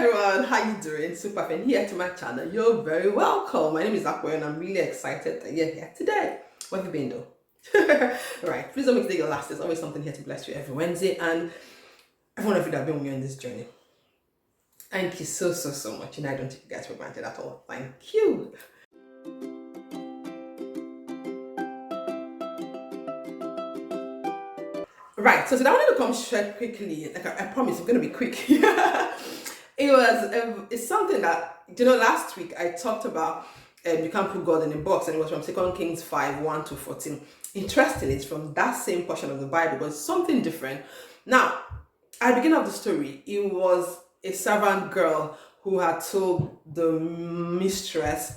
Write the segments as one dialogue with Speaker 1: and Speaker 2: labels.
Speaker 1: everyone, how you doing? Super fan here to my channel. You're very welcome. My name is Akwe and I'm really excited that you're here today. What have you been doing? Right, please don't make today your last. There's always something here to bless you every Wednesday, and every one of you that have been with me on this journey, thank you so much, and I don't take you guys for granted at all. Thank you. Right, so today I wanted to come straight quickly. Like I promise, I'm gonna be quick. It's something that, last week I talked about. You can't put God in a box, and it was from 2 Kings 5:1-14. Interestingly, it's from that same portion of the Bible, but it's something different. Now, at the beginning of the story, it was a servant girl who had told the mistress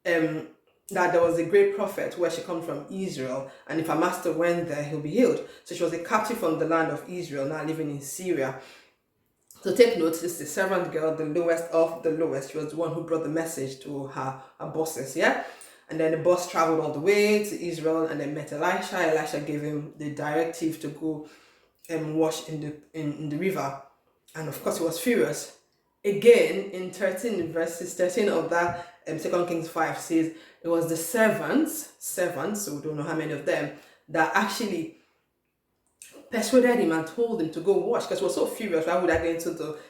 Speaker 1: that there was a great prophet where she comes from, Israel, and if her master went there, he'll be healed. So she was a captive from the land of Israel, now living in Syria. So take note, this is a servant girl, the lowest of the lowest. She was the one who brought the message to her bosses, yeah? And then the boss traveled all the way to Israel and then met Elisha. Elisha gave him the directive to go and wash in the river. And of course, he was furious. Again, in verses 13 of that 2 Kings 5 says, it was the servants, so we don't know how many of them, that actually persuaded him and told him to go wash, because he was so furious. Why would I go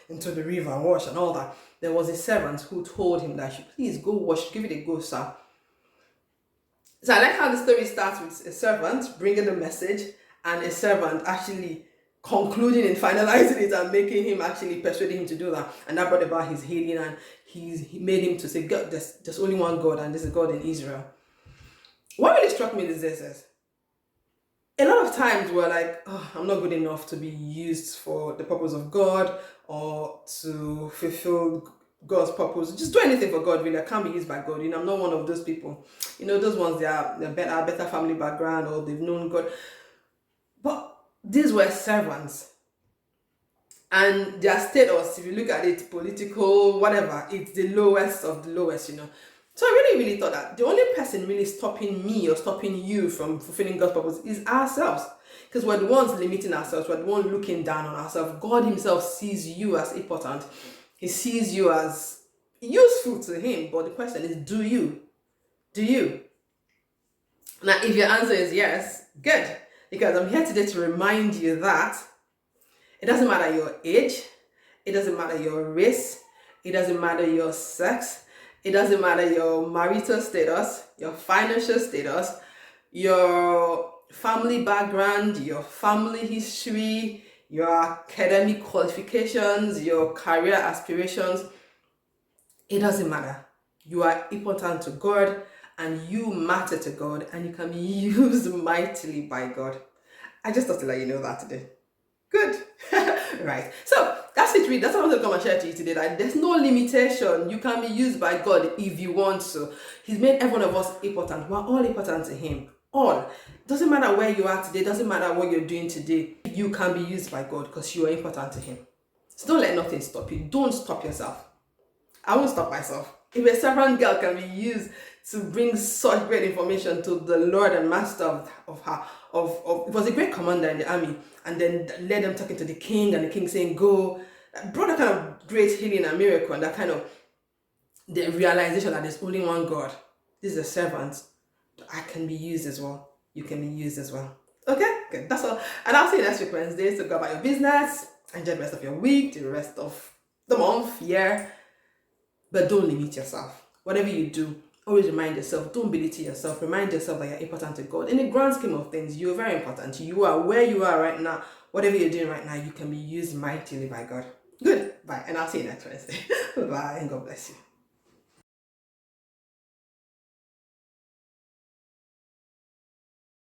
Speaker 1: into the river and wash and all that? There was a servant who told him that, please go wash, give it a go, sir. So I like how the story starts with a servant bringing the message and a servant actually concluding and finalizing it and making him actually persuading him to do that. And that brought about his healing, and he made him to say, God, there's only one God, and this is God in Israel. What really struck me is this. A lot of times we're like, I'm not good enough to be used for the purpose of God or to fulfill God's purpose. Just do anything for God, really. I can't be used by God. I'm not one of those people. Those ones, they're better family background, or they've known God. But these were servants. And their status, if you look at it, political, whatever, it's the lowest of the lowest, So I really thought that the only person really stopping me or stopping you from fulfilling God's purpose is ourselves. Because we're the ones limiting ourselves. We're the ones looking down on ourselves. God himself sees you as important. He sees you as useful to him. But the question is, do you? Do you? Now, if your answer is yes, good. Because I'm here today to remind you that it doesn't matter your age. It doesn't matter your race. It doesn't matter your sex. It doesn't matter your marital status, your financial status, your family background, your family history, your academic qualifications, your career aspirations. It doesn't matter. You are important to God, and you matter to God, and you can be used mightily by God. I just thought to let you know that today. Good. Right. So that's it, really. That's what I want to come and share to you today. That there's no limitation. You can be used by God if you want to. He's made every one of us important. We're all important to him. All. Doesn't matter where you are today. Doesn't matter what you're doing today. You can be used by God because you are important to him. So don't let nothing stop you. Don't stop yourself. I won't stop myself. If a servant girl can be used to bring such great information to the Lord and Master it was a great commander in the army, and then led them talking to the king, and the king saying, go, brought that kind of great healing and miracle, and that kind of the realization that there's only one God. This is a servant. I can be used as well. You can be used as well. Okay? Good. That's all. And I'll see you next week Wednesday. So go about your business. Enjoy the rest of your week, the rest of the month, year. But don't limit yourself. Whatever you do, always remind yourself, don't belittle yourself. Remind yourself that you're important to God. In the grand scheme of things, you're very important. You are where you are right now. Whatever you're doing right now, you can be used mightily by God. Good. Bye. And I'll see you next Wednesday. Bye. And God bless you.